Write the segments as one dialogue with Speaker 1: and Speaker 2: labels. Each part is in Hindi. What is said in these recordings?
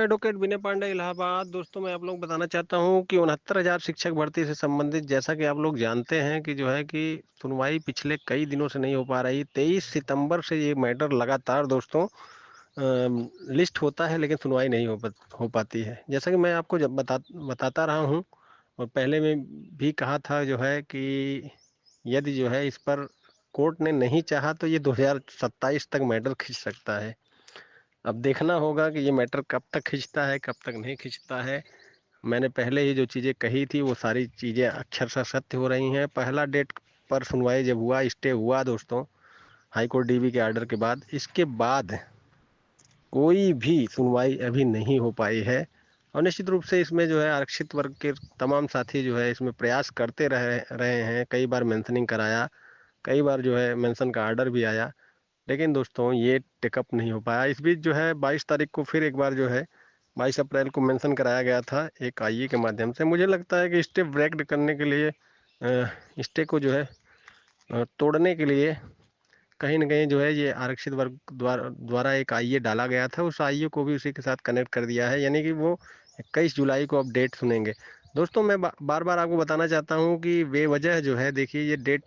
Speaker 1: एडवोकेट विनय पांडे इलाहाबाद। दोस्तों मैं आप लोग बताना चाहता हूं कि 69,000 शिक्षक भर्ती से संबंधित जैसा कि आप लोग जानते हैं कि जो है कि सुनवाई पिछले कई दिनों से नहीं हो पा रही। 23 सितंबर से ये मैटर लगातार दोस्तों लिस्ट होता है लेकिन सुनवाई नहीं हो पाती है। जैसा कि मैं आपको जब बताता रहा हूं और पहले में भी कहा था जो है कि यदि जो है इस पर कोर्ट ने नहीं चाहा तो ये 2027 तक मैटर खींच सकता है। अब देखना होगा कि ये मैटर कब तक खींचता है, कब तक नहीं खींचता है। मैंने पहले ही जो चीज़ें कही थी वो सारी चीज़ें अक्षरशः सत्य हो रही हैं। पहला डेट पर सुनवाई जब हुआ, स्टे हुआ दोस्तों हाई कोर्ट डीवी के आर्डर के बाद, इसके बाद कोई भी सुनवाई अभी नहीं हो पाई है। और निश्चित रूप से इसमें जो है आरक्षित वर्ग के तमाम साथी जो है इसमें प्रयास करते रहे हैं। कई बार मेंशनिंग कराया, कई बार जो है मेंशन का आर्डर भी आया, लेकिन दोस्तों ये टेकअप नहीं हो पाया। इस बीच जो है 22 तारीख को फिर एक बार जो है 22 अप्रैल को मेंशन कराया गया था एक आईए के माध्यम से। मुझे लगता है कि स्टे ब्रेक करने के लिए, स्टे को जो है तोड़ने के लिए कहीं ना कहीं जो है ये आरक्षित वर्ग द्वारा एक आईए डाला गया था। उस आईए को भी उसी के साथ कनेक्ट कर दिया है, यानी कि वो 21 जुलाई को अब डेट सुनेंगे। दोस्तों मैं बार बार आपको बताना चाहता हूँ कि बेवजह जो है देखिए ये डेट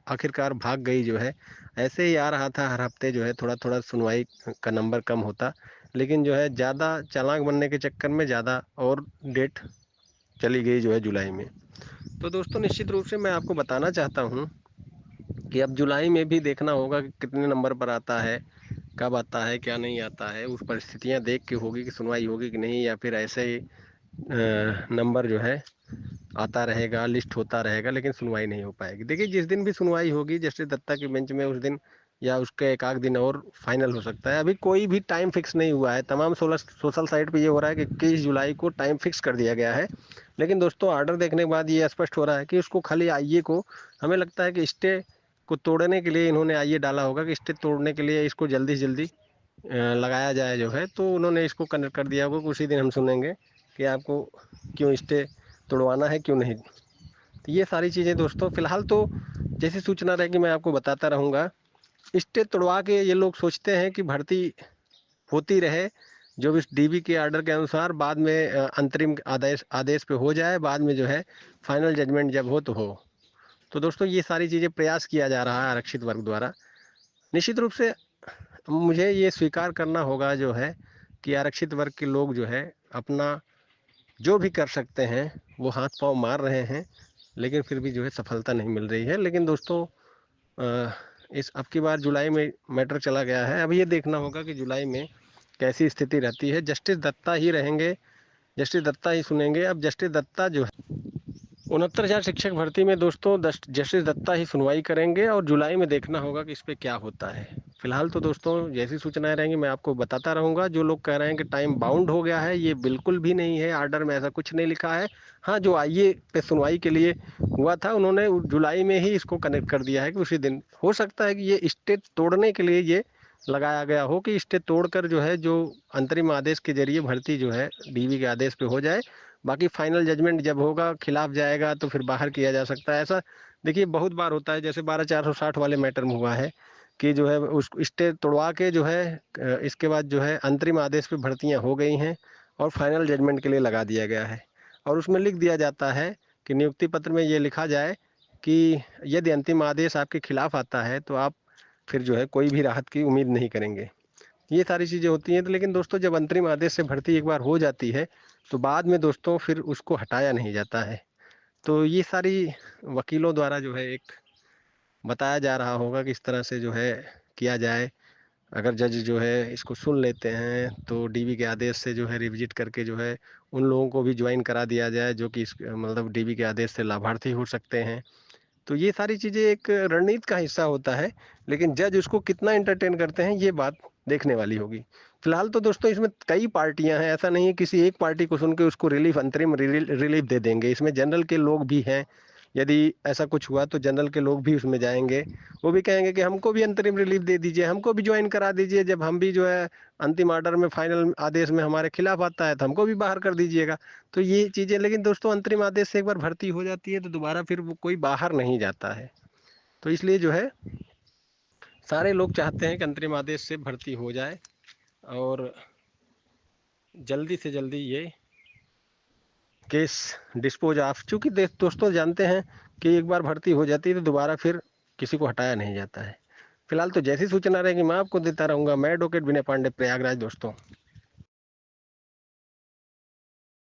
Speaker 1: आखिरकार भाग गई जो है। ऐसे ही आ रहा था हर हफ्ते जो है थोड़ा थोड़ा सुनवाई का नंबर कम होता, लेकिन जो है ज़्यादा चालाक बनने के चक्कर में ज़्यादा और डेट चली गई जो है जुलाई में। तो दोस्तों निश्चित रूप से मैं आपको बताना चाहता हूँ कि अब जुलाई में भी देखना होगा कि कितने नंबर पर आता है, कब आता है, क्या नहीं आता है। उस परिस्थितियाँ देख के होगी कि सुनवाई होगी कि नहीं, या फिर ऐसे ही नंबर जो है आता रहेगा, लिस्ट होता रहेगा लेकिन सुनवाई नहीं हो पाएगी। देखिए जिस दिन भी सुनवाई होगी जस्टिस दत्ता की बेंच में, उस दिन या उसके एक आध दिन और फाइनल हो सकता है। अभी कोई भी टाइम फिक्स नहीं हुआ है। तमाम सोशल साइट पे ये हो रहा है कि 21 जुलाई को टाइम फिक्स कर दिया गया है, लेकिन दोस्तों आर्डर देखने के बाद ये स्पष्ट हो रहा है कि उसको खाली आईए को, हमें लगता है कि स्टे को तोड़ने के लिए इन्होंने आईए डाला होगा कि स्टे तोड़ने के लिए इसको जल्दी से जल्दी लगाया जाए जो है। तो उन्होंने इसको कनेक्ट कर दिया होगा कि उसी दिन हम सुनेंगे कि आपको क्यों स्टे तोड़वाना है, क्यों नहीं। तो ये सारी चीज़ें दोस्तों फिलहाल तो जैसी सूचना रहेगी मैं आपको बताता रहूँगा। स्टे तोड़वा के ये लोग सोचते हैं कि भर्ती होती रहे जो भी डीबी के आर्डर के अनुसार, बाद में अंतरिम आदेश आदेश पे हो जाए, बाद में जो है फाइनल जजमेंट जब हो तो हो। तो दोस्तों ये सारी चीज़ें प्रयास किया जा रहा है आरक्षित वर्ग द्वारा। निश्चित रूप से मुझे ये स्वीकार करना होगा जो है कि आरक्षित वर्ग के लोग जो है अपना जो भी कर सकते हैं वो हाथ पांव मार रहे हैं, लेकिन फिर भी जो है सफलता नहीं मिल रही है। लेकिन दोस्तों इस अब की बार जुलाई में मैटर चला गया है। अब ये देखना होगा कि जुलाई में कैसी स्थिति रहती है। जस्टिस दत्ता ही रहेंगे, जस्टिस दत्ता ही सुनेंगे। अब जस्टिस दत्ता जो है 69,000 शिक्षक भर्ती में दोस्तों जस्टिस दत्ता ही सुनवाई करेंगे और जुलाई में देखना होगा कि इस पे क्या होता है। फिलहाल तो दोस्तों जैसी सूचनाएं रहेंगी मैं आपको बताता रहूंगा। जो लोग कह रहे हैं कि टाइम बाउंड हो गया है, ये बिल्कुल भी नहीं है। आर्डर में ऐसा कुछ नहीं लिखा है। हाँ, जो आईए पे सुनवाई के लिए हुआ था उन्होंने जुलाई में ही इसको कनेक्ट कर दिया है कि उसी दिन। हो सकता है कि ये स्टे तोड़ने के लिए ये लगाया गया हो कि स्टे तोड़कर जो है जो अंतरिम आदेश के जरिए भर्ती जो है डीवी के आदेश पे हो जाए। बाकी फाइनल जजमेंट जब होगा, खिलाफ जाएगा तो फिर बाहर किया जा सकता है। ऐसा देखिए बहुत बार होता है, जैसे 12,460 वाले मैटर में हुआ है कि जो है उस स्टे तोड़वा के जो है इसके बाद जो है अंतरिम आदेश पे भर्तियां हो गई हैं और फाइनल जजमेंट के लिए लगा दिया गया है। और उसमें लिख दिया जाता है कि नियुक्ति पत्र में ये लिखा जाए कि यदि अंतिम आदेश आपके खिलाफ आता है तो आप फिर जो है कोई भी राहत की उम्मीद नहीं करेंगे। ये सारी चीज़ें होती हैं। तो लेकिन दोस्तों जब अंतरिम आदेश से भर्ती एक बार हो जाती है तो बाद में दोस्तों फिर उसको हटाया नहीं जाता है। तो ये सारी वकीलों द्वारा जो है एक बताया जा रहा होगा कि इस तरह से जो है किया जाए। अगर जज जो है इसको सुन लेते हैं तो डीवी के आदेश से जो है रिविजिट करके जो है उन लोगों को भी ज्वाइन करा दिया जाए जो कि इस मतलब डीवी के आदेश से लाभार्थी हो सकते हैं। तो ये सारी चीज़ें एक रणनीति का हिस्सा होता है, लेकिन जज उसको कितना एंटरटेन करते हैं ये बात देखने वाली होगी। फिलहाल तो दोस्तों इसमें कई पार्टियां हैं, ऐसा नहीं है किसी एक पार्टी को सुन के उसको रिलीफ, अंतरिम रिलीफ दे देंगे। इसमें जनरल के लोग भी हैं। यदि ऐसा कुछ हुआ तो जनरल के लोग भी उसमें जाएंगे। वो भी कहेंगे कि हमको भी अंतरिम रिलीफ दे दीजिए, हमको भी ज्वाइन करा दीजिए। जब हम भी जो है अंतिम ऑर्डर में, फाइनल आदेश में हमारे खिलाफ आता है तो हमको भी बाहर कर दीजिएगा। तो ये चीज़ें, लेकिन दोस्तों अंतरिम आदेश से एक बार भर्ती हो जाती है तो दोबारा फिर वो कोई बाहर नहीं जाता है। तो इसलिए जो है सारे लोग चाहते हैं कि अंतरिम आदेश से भर्ती हो जाए और जल्दी से जल्दी ये केस डिस्पोज ऑफ, चूंकि दोस्तों जानते हैं कि एक बार भर्ती हो जाती है तो दोबारा फिर किसी को हटाया नहीं जाता है। फिलहाल तो जैसी सूचना रहेगी मैं आपको देता रहूंगा। मैं एडवोकेट विनय पांडे, प्रयागराज दोस्तों।